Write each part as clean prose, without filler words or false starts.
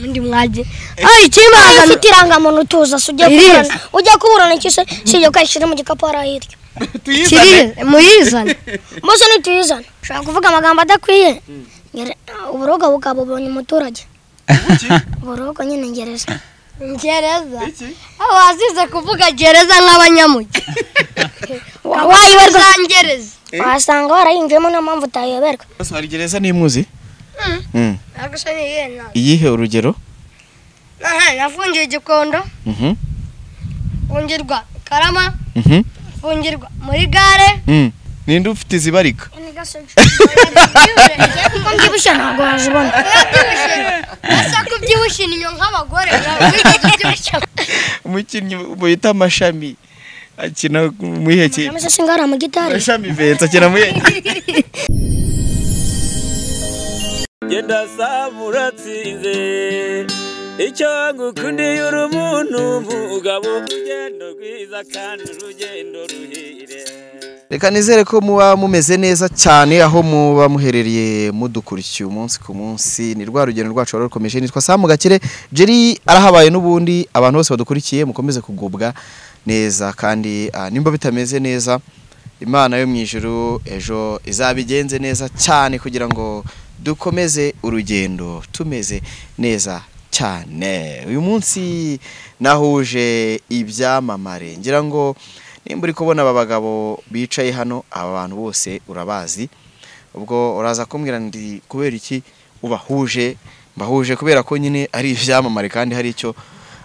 ndi mwaje ay kimaga fitiranga muntu tuza ujya kuburana kise sije kwashira mu gikapo arahirya tuyizane muyizane mose ni tuyizane shaka kuvuga amagambo adakwiye uburoga bukabubonye umuturage uburoga nyine ngereza awazize kuvuga gereza nk'abanyamugi wayiberwa ngereza wasanga warayinjemo n'ampamvu utayoberwa bose hari gereza nimuzi agusanye yena iyihe urugero nafungiye Gikondo fungirwa Karama fungirwa muri gare ninde ufite izibarika ngibusha ntago wazibona asa kubyibushye ninyo nk'abagore umukinnyi bita Amashami akina muyihe ki amase singara mu gitari Amashami Vincent akina muyihe genda samuratsinze icyo ngukundiye urumuntu mugabo ugendo rwiza kandi urugendo ruhire. Reka nizere ko muba mumeze neza cyane aho muba muherereye mudukurikiye umunsi ku munsi ni rwa rugendo rwacu rukomeje nitwa Samu Gakire Jerry arahabaye n'ubundi abantu bose badukurikiye mukomeze kugubwa neza kandi nimba bitameze neza Imana yo mwijuru ejo izabigenze neza cyane kugira ngo dukomeze urugendo tumeze neza cyane. Uyu munsi nahuje ibyamamare ngira ngo nimba uri kubona aba bagabo bicaye hano aba bantu bose urabazi ubwo uraza kumbwira ndi kubera iki ubahuje mbahuje kubera ko nyine ari ivyamamare kandi hari icyo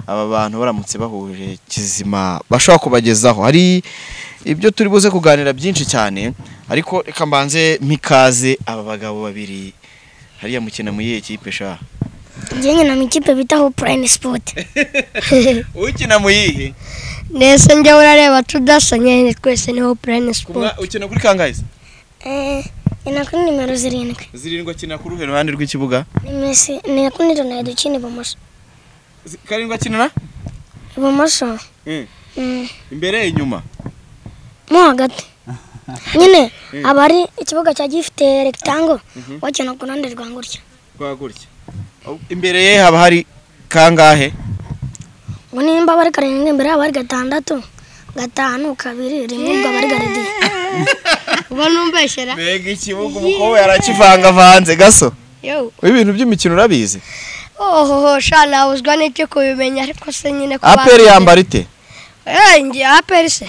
aba bantu baramutse bahuje kizima bashaka kubagezaho hari ibyo turi buze kuganira byinshi cyane ariko reka mbanze mikaze aba bagabo babiri hariya mukina mu yihe kipe sha ngenye na mikipe bitaho Prime Sport ukina mu yihe nese njye urareba tudasanye twese niho Prime Sport ukina kuri kangahe ina kuri nimero 7 akina ku ruhe ruhande rw'ikibuga Messi ni kuri Ronaldo kini ibumoso karindwi akinana ibumoso imbere inyuma mo hagati nyine abari ikibuga cya gifite rectangle wakina ku ruhande rwa ngurya imbere ye haba hari kangahe ngo nimba bari karindwi imbere haba hari gatandatu gatanu kabiri rimwe ubwo bari garedi uba numbeshera mbega ikibuga umukobwa yarakivanga vanze gaso yo ibintu by'imikino urabizi shana uzwa n'icyo kubimenya ariko se nyine ko APR yambara ite ngi APR se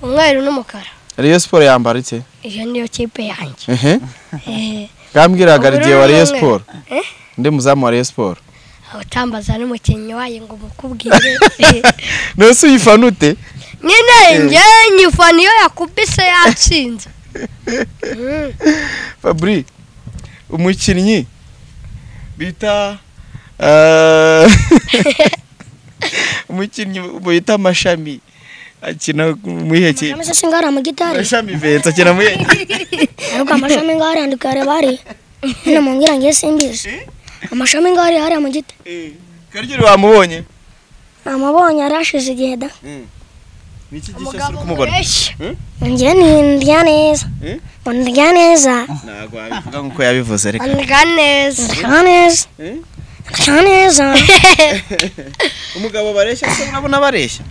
umweru n'umukara Rayon Sport yambara ite iyo niyo kipe yanjye gambwira gardiye wa Rayon Sport nde muzamu wa Rayon Sport utambaza n'umukinnyi waye ngo mukubwire nose uyifanute nyine nge nyifana iyo yakubise yatsinze Fabri umukinnyi bita umukinnyi bita Amashami akina muyihe ki amase singara mu gitari Amashami Vincent akina muyihe ariko Amashami ngari andikare bari hano mungira nge simbizi Amashami ngari hari mu giti Karyo wamubonye amabonye arashize igihe da niki gishe suri kumubona nge ni ndya neza ndya neza ntago abivuga nkuko yabivuze reka ndya neza umugabo bareshya se urabona bareshya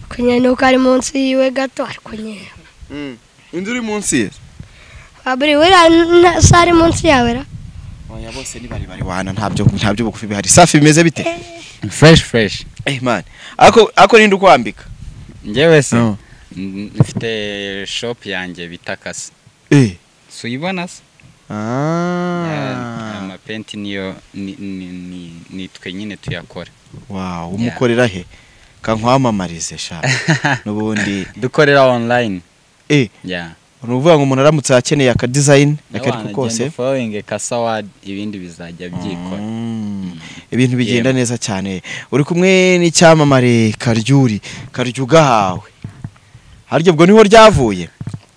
kunye nuko ari munsi yiwe gato ariko nye indi uri munsi abri wera sari munsi yawe ra oya bose ni bari wana ntabyo bugufi bihari safi bimeze bite fresh man ako ninde ukwambika ngewe se mfite shop yanjye bitakase suyibona se amapenti niyo nitwe nyine tuyakora wow umukorera he kankwamamarize sha nubundi dukorera online uruvuga ngo umuntu aramutse akeneye aka design akariko kose following kasawad ibindi bizajya byikora ibintu bigenda neza cyane uri kumwe n'icyamamare Karyuga hawe haryo bwo niho ryavuye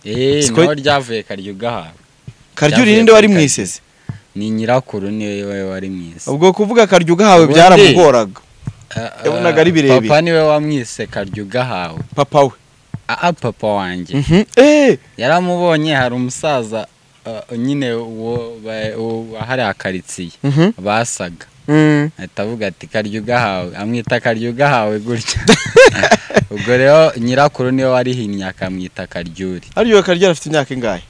niho ryavuye Karyuga hawe Karyuri ninde wari mwiseze ni nyirakuru niwe wari mwise ubwo kuvuga Karyuga hawe byaramugoraga yabonaga ari birebire papa niwe wamwise Karyuga hawe papa we papa wanjye yaramubonye hari umusaza nyine uwo hari akaritsiye basaga ahita avuga ati karya ugahawe, amwita karya ugahawe gutya. Ubwo rero nyirakuru niwe warihinnye akamwita karyuri. Aryo Karyuri afite imyaka ingahe?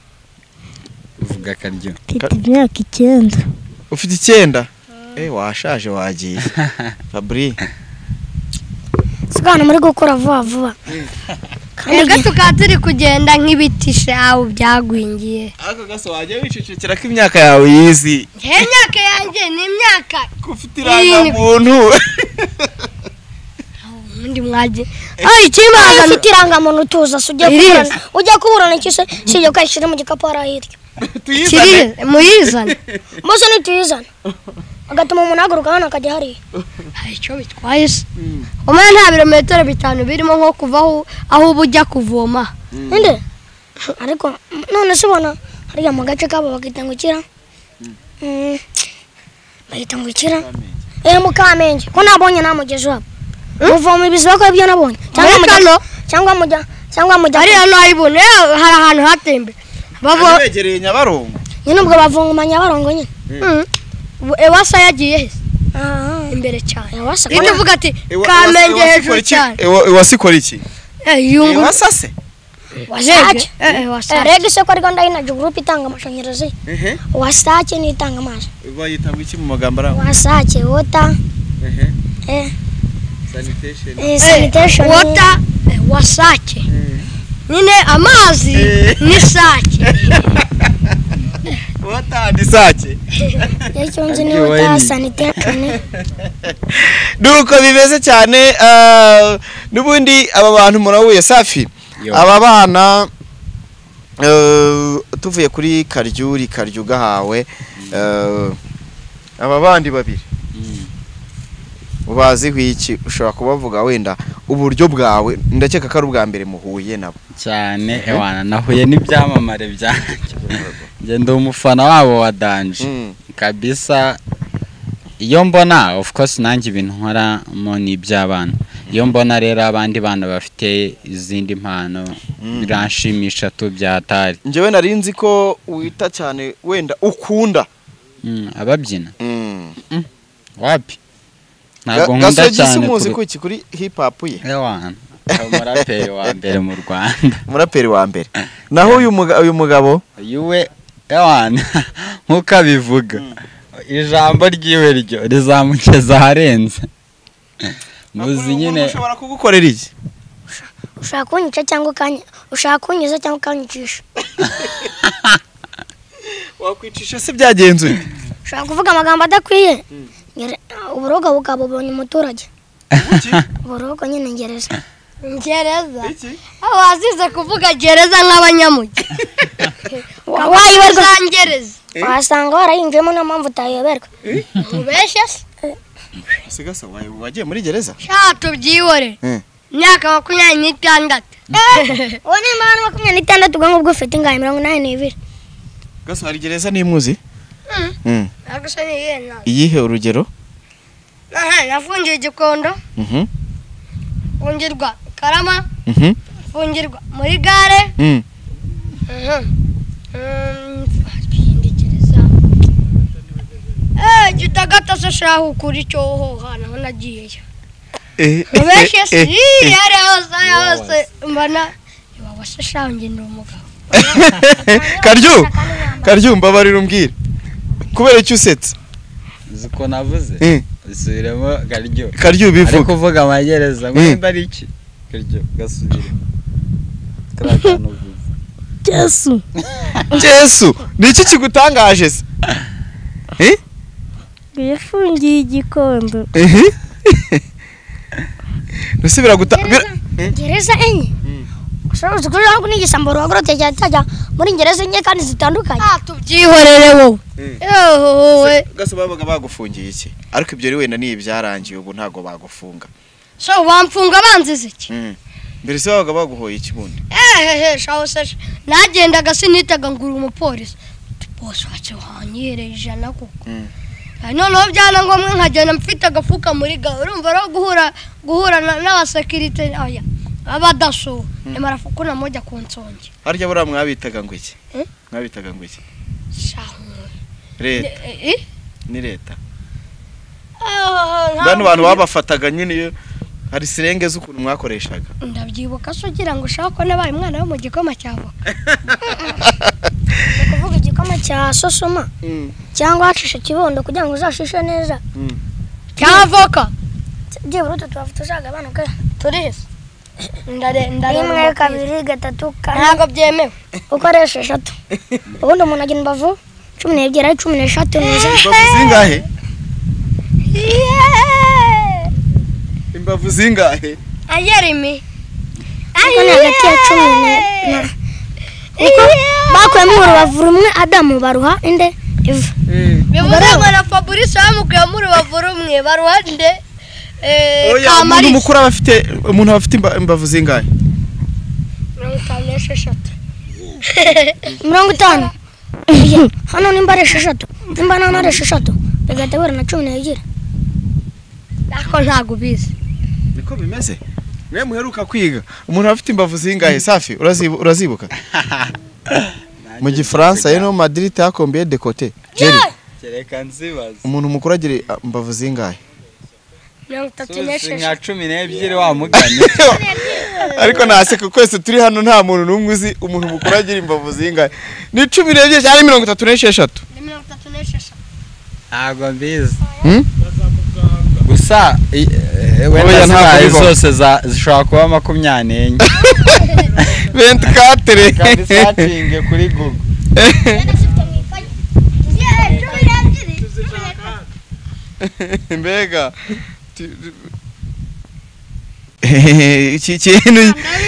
Uvuga karyo. Mfite imyaka 9. Ufite 9? Washaje wagiye. Fabri. Sigana muri gukora vuba. Kandi tukaba turi kugenda nk'ibitisha aho byagwingiye. Ako gaso waje wicecekera ko imyaka yawe yizi. Imyaka yanjye ni imyaka kufite iranga muntu. Ndi mwaje. Ikimaga mfite iranga muntu tuza ujya kuburana cyose sije kwashira mu gikapo arahirya. Tuyizane. Muyizane. Mose ni tuyizane. Agatuma umuntu aguruka hano akajya hari. Hari cyo bitwaye se. Umwe nta birometero 5 birimo nko kuvaho aho ubujya kuvoma. Ninde? Ariko none se bona hari mu gace kabo bagitangukira. Bagitangukira. Mukamenge. Ko nabonye namugeze wabo. Uvoma ibizwa ko ibyo nabonye. Cyangwa mujya. Ari hano ayibone hari ahantu hatembe. Babo begereye Nyabarongo. Nyine ubwo bavunga Nyabarongo nyine. Ewasa yagiye he? Imbere cyane. Ewasa. Ndavuga ati Kamenge hejuru cyane. Ewasikora iki? Yungu. Ewasa se? Wasake. Ewasa. Rege se ko Rwanda Energy Group itanga amashanyarazi. Wasake ni itanga amazi. Bayitanga iki mu magambo ara? Wasake water. Sanitation. Water wasake. Nine amazi ni sake. Water ni sake. Yacyonze ni water sanitation. Duko bimeze cyane nubundi aba bantu murahuye Safi. Aba bana tuvuye kuri Karyuri Karyuga hawe aba bandi babiri. Ubazi hwiki ushobora kubavuga wenda uburyo bwawe ndakeka ko ari ubwa mbere muhuye nabo cyane ewana nahuye n'ibyamamare byanjye nge ndi umufana wabo wa Danje kabisa iyo mbona of course nanjye ibintu nkora mo ni iby'abana iyo mbona rero abandi bana bafite izindi mpano biranshimisha tu byatari njewe narinzi ko wita cyane wenda ukunda ababyina wapi ntago nkunda cyane kuki kuri hip hop ye ewana umuraperi wa mbere mu Rwanda umuraperi wa mbere naho uyu mugabo yuwe ewana nkuko abivuga ijambo ryiwe ryo rizamukeza harenze muzi nyine ushobora kugukorera iki ushaka kunyica cyangwa ushaka kunyiza cyangwa kanyicisha wakwicisha se byagenze ushaka kuvuga amagambo adakwiye uburoga bukabubonye umuturage uburoga nyine ngereza wazize kuvuga gereza nk'abanyamugi wayiberwa ngereza wasanga warayinjemo nta mpamvu utayoberwa ubeshye se sigasa wagiye muri gereza tubyihore imyaka 26 uwo ni mwana 26 ubwo ngubwo ufite ingahe 82 gaso hari gereza nimuzi agasa ni yena iyihe urugero nafungiye Gikondo fungirwa Karama fungirwa muri gare Gitagata se shaho kuri cyo hana nagiye ubeshye se yari hose mbana wabasha shange ndi umugabo Karyu mbabarira umbwire kubera icyo usetse ziko navuze isubiremo Karyu bivuga ariko kuvuga amagereza ngo bari iki Karyu gasubire karatano Jesu niki kigutangaje se yafungiye Igikondo Rusibira gereza enye ushobora kugira ngo nigisha mboro wagorote cyajya muri gereza enye kandi zitandukanye tubyihorere wowe gaso babaga bagufungiye iki ariko ibyo wenda ni ibyarangiye ubu ntago bagufunga so bamfunga banzize iki mbere se babaga baguhoye iki bundi shaho se nagendaga sinitaga ngura umupolisi bose wacu hanyere ijana kuko noneho byana ngomwe nkagenda mfite agafuka muri ga urumva ro guhura n'abasekirite aya abadaso emarafuko na moja ku nsonge harya bura mwabitaga ngo iki mwabitaga ngo iki leta ni leta bano bantu babafataga nyine hari sirenge z'ukuntu mwakoreshaga ndabyibuka so ugira ngo ushaka ko nabaye umwana wo mu gikoma cyabo kuvuga igikoma cya sosoma cyangwa hacishe kibondo kugira ngo uzashishe neza cyavoka byibura tuzaga abantu ke turihese rimwe kabiri gatatu ntabwo byemewe ukoresha 3 ubundi umuntu agira imbavu 12 ari 13 neza imbavu zingahe imbavu zingahe ayerimi ariko ni hagati ya 10 niko bakwemo urubavu rumwe Adamu baruha inde Eva bivuze ngo na Fabrice bamukuye mu rubavu rumwe baruha inde Kamari umukuru abafite umuntu abafite imbavu zingahe 50 hano nimba ari 6 nimba nana ari 6 bigatabura na 12 ako ntago bize niko bimeze mwe muheruka kwiga umuntu afite imbavu zingahe Safi urazibuka mu gifaransa yeno Madrid a combien de côté Jerry kereka nzibaza umuntu mukuru agira imbavu zingahe 12 wa mugani ariko naseka kwese turi hano nta muntu numwe uzi umuntu mukuru agira imbavu zingahe ni 12 cyane 36 ntago mbizi gusa wenda ntago zose zishobora kuba 24 24 kabisa kuri Google mbega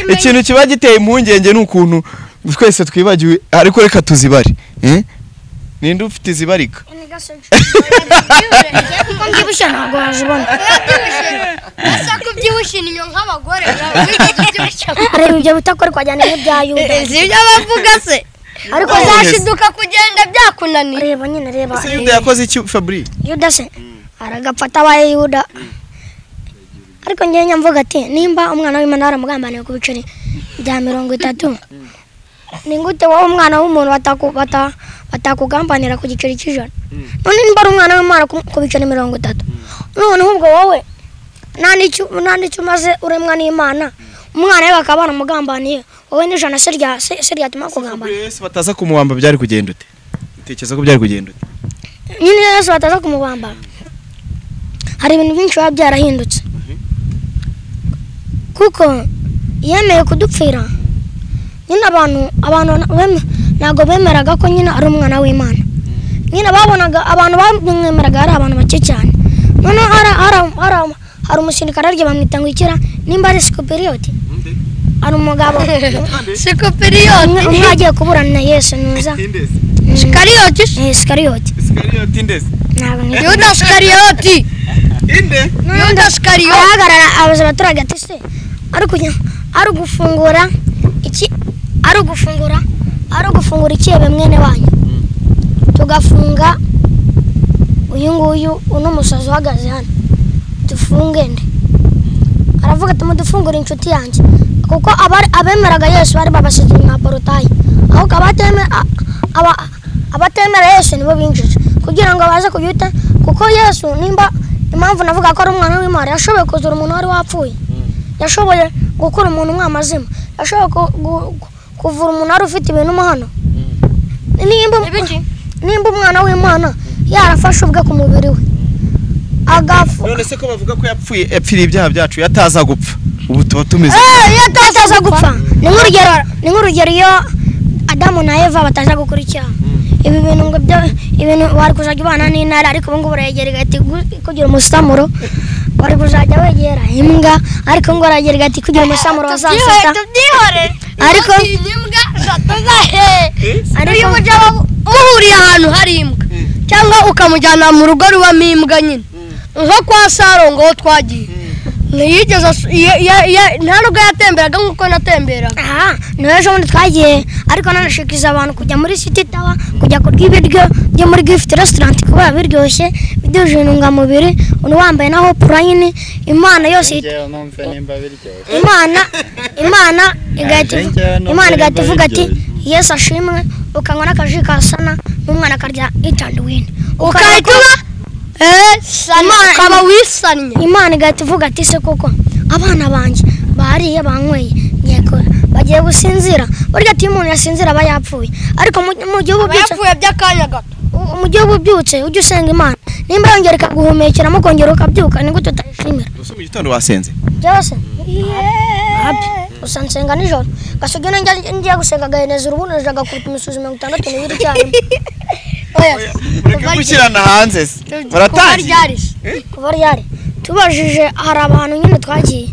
ikintu kiba giteye impungenge n'ukuntu twese twibagiwe ariko reka tuzibare ninde ufite izibarika ngibusha ntago wazibona asa kubyibushye niyo nk'abagore ariko ibyo bitakora kwajyana n'ibya Yuda zibyo bavuga se ariko zashiduka kugenda byakunaniye reba nyine reba Yuda yakoze iki Fabri Yuda se aragapfata abaye Yuda ariko njye nyamvuga ati nimba umwana w'Imana aramugambaniye ku biceri bya 30 ningute wowe umwana w'umuntu batakugambanira ku giceri cy'ijana none nimba ari umwana w'Imana ku biceri 30 none ubwo wowe nandi cyo maze uremwa n'Imana umwana we bakabana mugambaniye wowe n'ijana serya tuma kugambana Yesu bataza kumuwamba byari kugenda ute utekereza ko byari kugenda ute nyine Yesu bataza kumuwamba hari ibintu byinshi byarahindutse kuko yemeye kudupfira nyine abantu ntago bemeraga ko nyine ari umwana w'Imana nyine babonaga abantu bamwemeraga ari abantu bake cyane none hari umusirikare arya bamwita ngo ikira nimba ari Scoperiote ari umugabo Scoperiote umwe agiye kuburana na Yesu nuza Iskariote indese Yuda Iskariote Yuda Iskariote ahagarara abaza abaturage ati se ari gufungura ikibe mwene wanyu tugafunga uyu nguyu uno musazi uhagaze hano tufunge nde aravuga ati mudufungure inshuti yanjye kuko abemeraga Yesu bari babasize mu porotayi aho abatemera Yesu nibo binjije kugira ngo baze kuyita kuko Yesu nimba impamvu navuga ko ari umwana w'Imana yashoboye kuzura umuntu wari wapfuye yashoboye gukora umuntu umwamazima yashoboye kuvura umuntu wari ufite ibintu mo hano nimba umwana w'Imana yarafashe ubwe ku mubiri we agafu none se ko bavuga ko yapfiriye ibyaha byacu yataza gupfa ubu tuba tumeze yataza gupfa ni nk'urugero iyo Adamu na Eva bataza gukora icyaha ibi bintu ngo ibintu wari kuzajya ubana n'intare ariko ubu ngubu urayegera ati kugira umusamuro wari kuzajya wegera imbwa ariko ngo urayegera ati kugira umusamuro wazasata ariko imbwa ariko muhuriye ahantu hari imbwa cyangwa ukamujyana mu rugo rubamo imbwa nyine nko kwa Sarongo ho twagiye ntiyigeze nta nubwo yatemberaga nk'uko natemberaga niyo ejo bundi twagiye ariko nanashikiza abantu kujya muri City Tower kujya kurya ibiryo byo muri Gift Restaurant kuba biryoshye byuje intungamubiri uno wambaye naho Prime Imana yose Imana igahita ivuga ati Yesu ashimwe ukanywa n'akaji ka sana n'umwana akarya itanduwini ukahituma ukaba wisannye Imana igahita ivuga ati se koko abana banjye bariye banyweye bagiye gusinzira burya ati umuntu yasinzira aba yapfuye ariko mu gihugu byutse yapfuye by'akanya gato mu gihugu byutse ujye usenga Imana nimba yongera ikaguhumekeramo kongera ukabyuka ni gute utayishimira mu gitondo wasenze byose usansenga nijoro Gasogi ngiye gusenga gaheneza urubuno jagakubita imisozi 62 cyane ureke gushyirana hanze baratangiye kuva ryari tubajije hari abantu nyine twagiye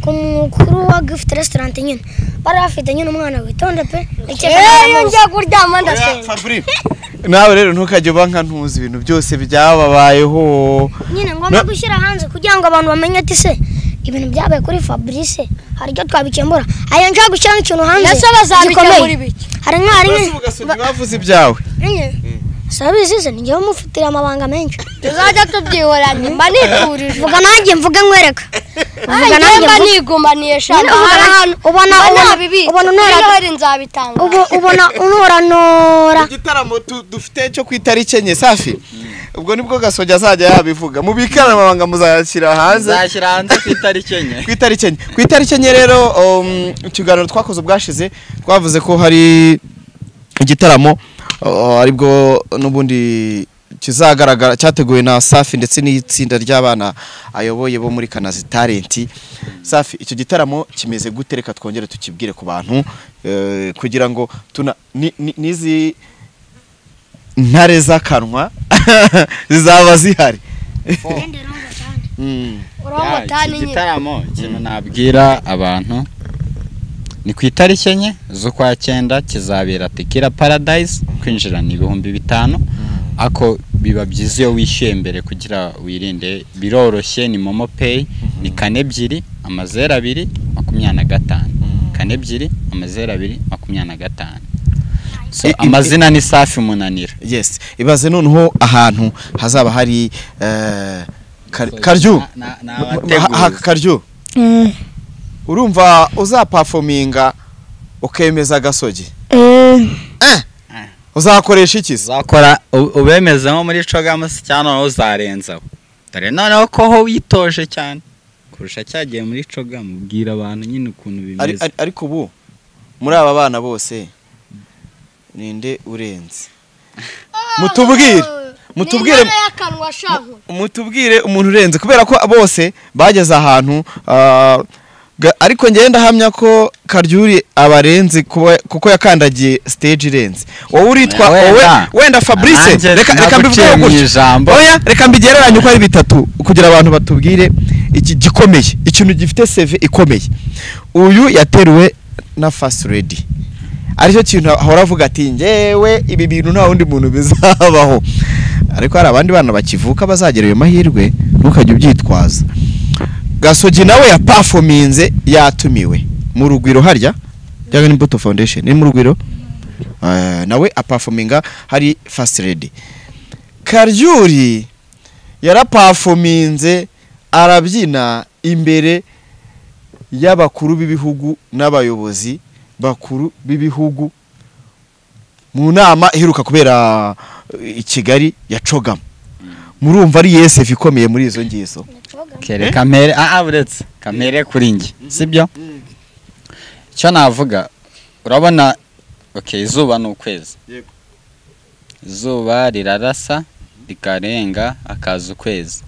ku mukuru wa gift restaurant nyine bari bafite nyine umwana witonde pe njya kuryama ndasenga nawe rero ntukajye ubanka ntuzi ibintu byose byababayeho nyine ngomba gushyira hanze kugira ngo abantu bamenye ati se ibintu byabaye kuri Fabrice hari icyo twabikemura ayo nje gushyira ikintu hanze ese bazabikemura ibiki hari nk'ari bavuze ibyawe sabizize njyewe mufitira amabanga menshi tuzajya tubyihoranye mba niturije vuga nanjye mvuge nkwereka vuga nanjye mba nigumbaniye shaka ubona unora nzabitanga ubona unoranora igitaramo dufite cyo kwitarike enye Safi ubwo nibwo Gasogi azajya yabivuga mubikana amabanga muzayashyira hanze nzashyira hanze kwitarike enye kwitarike enye rero ikiganiro twakoze ubwashize twavuze ko hari igitaramo aribwo nubundi kizagaragara cyateguwe na Safi ndetse n'itsinda ry'abana ayoboye bo muri Kanazi Talent. Safi icyo gitaramo kimeze gute reka twongere tukibwire ku bantu kugira ngo nizi ntare z'akanwa zizaba zihari. igitaramo kintu nabwira abantu ni ku itariki enye z'ukwa 9 kizabera Tekila Paradise kwinjira ni 5,000 ako biba byiza iyo wishyuye mbere kugira wirinde biroroshye ni Momo Pay ni 42 225 42 225 so amazina ni Safi Munanira. Yes ibaze noneho ahantu hazaba hari Karju urumva uzaperforminga ukemeza Gasogi uzakoresha iki uzakora ubemeze nko muri Cogamus cyane uzarenzaho dore noneho ko ho witoje cyane kurusha cyagiye muri Cogamus bwira abantu nyine ukuntu bimeze ariko ubu muri aba bana bose ninde urenze mutubwire umuntu urenze kubera ko bose bageze ahantu ariko ngenda hamya ko Karyuri abarenze kuko yakandagiye stage irenze wowe uritwa wenda Fabrice reka mbivuge gutyo oya reka mbigereranye uko ari bitatu kugira abantu batubwire iki gikomeye ikintu gifite CV ikomeye uyu yateruwe na Fast Ready aricyo kintu ahora avuga ati ngewe ibi bintu nta wundi muntu bizabaho ariko hari abandi bana bakivuka bazagera iyo mahirwe ntukajye ubyitwaza. Gasogi nawe ya performinze yatumiwe mu Rugwiro harya cyangwa ni Buto Foundation ni mu Rugwiro nawe aperforminga hari Fast Ready. Karyuri yara performinze arabyina imbere y'abakuru b'ibihugu n'abayobozi bakuru b'ibihugu mu nama iheruka kubera i Kigali ya Cogam. Murumva ari SF ikomeye muri izo ngizo. Kere kamere uretse kamere kuri nge sibyo cyo navuga urabona izuba ni ukwezi izuba rirarasa rikarenga akaza ukwezi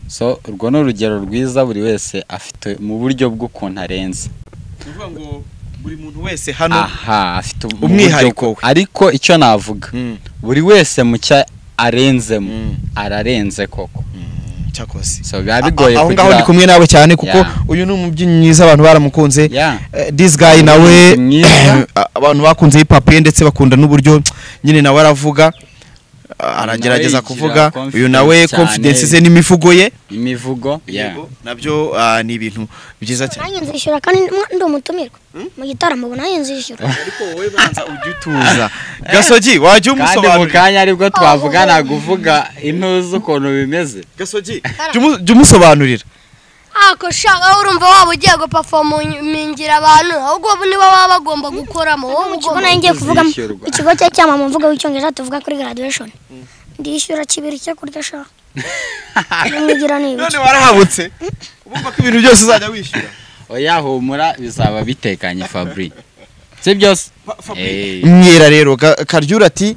so urwo ni urugero rwiza buri wese afite mu buryo bw'ukuntu arenze kuvuga ngo buri muntu wese hano afite umwihariko ariko icyo navuga buri wese mu cya arenzemo ararenze koko cyakoze so bigoye aho ngaho ndi kumwe nawe cyane kuko uyu ni umubyinnyi mwiza abantu baramukunze this guy nawe abantu bakunze hip hop ndetse bakunda n'uburyo nyine nawe aravuga aragerageza kuvuga uyu nawe confidence ze n'imivugo ye imivugo nabyo ni ibintu byiza cyane. Nanjye nzishyura kandi ndi umutumirwa mu gitaramo ubona nzishyura ariko wowe banza ubyutuza Gasogi wajye umusobanurira kandi mu kanya aribwo twavugana kuvuga intuzo ukuntu bimeze Gasogi jya umusobanurira ako shaka urumva waba ugiye guperformingira abantu ahubwo niba baba bagomba gukoramo mu kigo nanjye kuvuga ikigo cya cyama mu mvuga w'icyongereza tuvuga kuri graduation ndishyura kibiri cyo kurya sha numugira niba none warahabutse ubumva ko ibintu byose uzajya wishyura oya humura bizaba bitekanye Fabri se byose mwera rero Karyura ati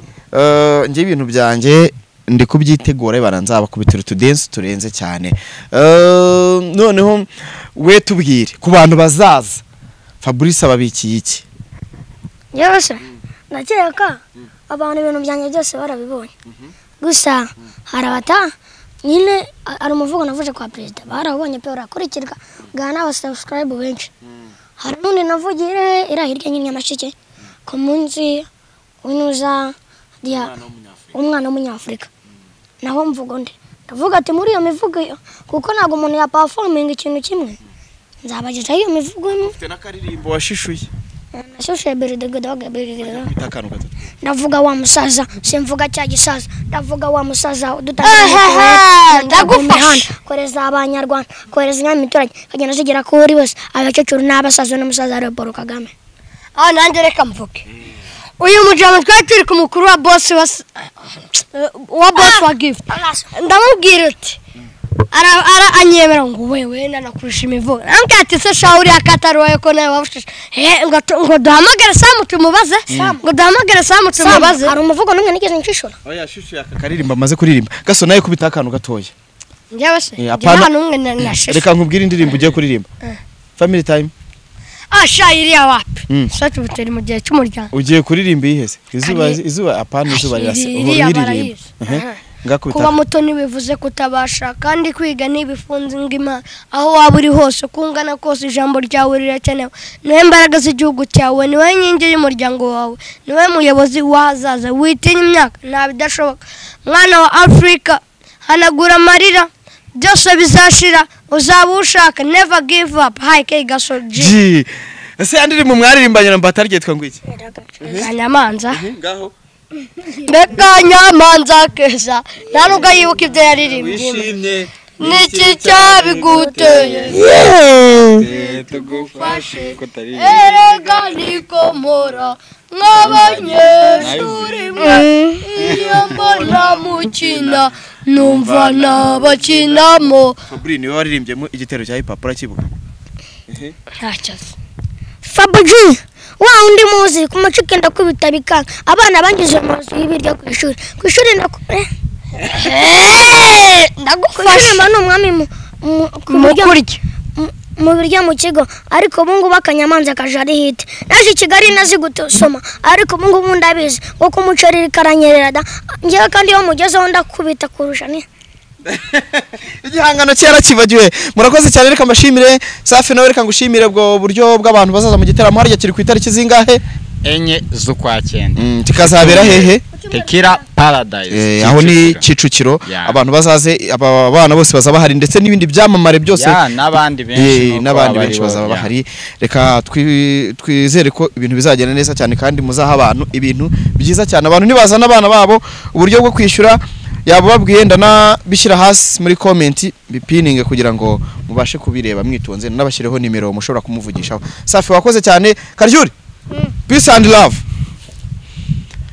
nje ibintu byanjye ndi kubyitegura baranzaba kubitira dance turenze cyane noneho we tubwire ku bantu bazaza Fabrice ababikiye iki yose nakeka abantu ibintu byanjye byose barabibonye gusa harabata nyine ari umuvugo navuze kwa president barabonye pe urakurikirwa gana aba subscribe benshi hari n'undi navugire irahirya nyine amashike ku munsi unuza dia umwana w'umunyafrika naho mvugo nde ndavuga ati muri iyo mivugo kuko nago umuntu ya performing ikintu kimwe nzabageza iyo mivugo ufite nakaririmbo washishuye nashushe biridegodoga bitakanu gatatu ndavuga wa musaza simvuga cya gisaza ndavuga wa musaza ndagufasha koreza abanyarwanda koreza nyamiturage kagenda zigera kuri wese abakecuru n'abasaza n'umusaza wa Paul Kagame nanjye reka mvuge uyu mujama twari turi ku mukuru wa boss wa gift ndamubwira uti ara anyemera ngo wewe nanakurusha imivugo namukati se shauri akataroye ko nawe wabushisha ngo duhamagara Samu tumubaze ngo duhamagara Samu tumubaze hari umuvugo n'umwe nigeze nshishura oya shushu akaririmba amaze kuririmba gaso naye kubita akantu gatoya njyewe se njya n'umwe nashishura reka nkubwire indirimbo ugiye kuririmba family time ashayiriya wapi sati buteri mu gihe cy'umuryango ugiye kuririmba ihese izuba apana izuba rirase uhiririmba kuba muto nibivuze kutabasha kandi kwiga nibifunze ngima aho waba uri hose kungana kose ijambo ryawe rirakenewe niwe mbaraga z'igihugu cyawe niwe nyingi y'umuryango wawe niwe muyobozi wahazaza witinya imyaka nta bidashoboka mwana wa Afrika hanagura amarira byose bizashira uzaba ushaka never give up hi K Gaso G ese andiri mu mwaririmbanye na Mbatargetwa ngwiki Nyamanza ngaho Beka Nyamanza keza naruga yibuka ibyo yaririmbye niki cyabiguteye tugufashe kutari erega nikomora nk'abanyeshuri iyo mbona mukina numva nabakinamo Fabri niwe waririmbyemo igitero cya hip hop urakibuka ntacyo Fabri wa undi muzi kumacike ndakubita bikanga abana bangize amazi y'ibiryo ku ishuri ndagufasha mano umwami mu birya mu kigo ariko bungu bakanyamanza kajari hit naje Kigali nazi gutosoma ariko bungu bundabizi ngo kumucerira karanyerera da ngiye kandi yo mugezeho ndakubita kurusha ni igihangano cyera kibagiwe murakoze cyane reka mbashimire Safi nawe reka ngushimire bwo buryo bw'abantu bazaza mu gitaramo harya kiri ku itariki zingahe enye z'ukwa 9 tikazabera hehe Tekira Paradise aho ni Kicukiro abantu bazaze abana bose bazaba hari ndetse n'ibindi byamamare byose n'abandi benshi bazaba bahari reka twizere ko ibintu bizagenda neza cyane kandi muzaha abantu ibintu byiza cyane abantu nibazana abana babo uburyo bwo kwishyura yabo babwiye ndana bishyira hasi muri comment bipininge kugira ngo mubashe kubireba mwitonze nabashyireho nimero mushobora kumuvugishaho Safi wakoze cyane Karyuri peace and love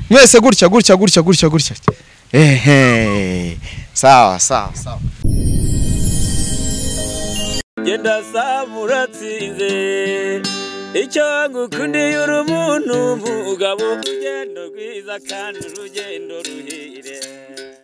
mwese gutya sawa genda samuratsinze icyo ngukundiye uri umuntu mugabo urugendo rwiza kandi urugendo ruhire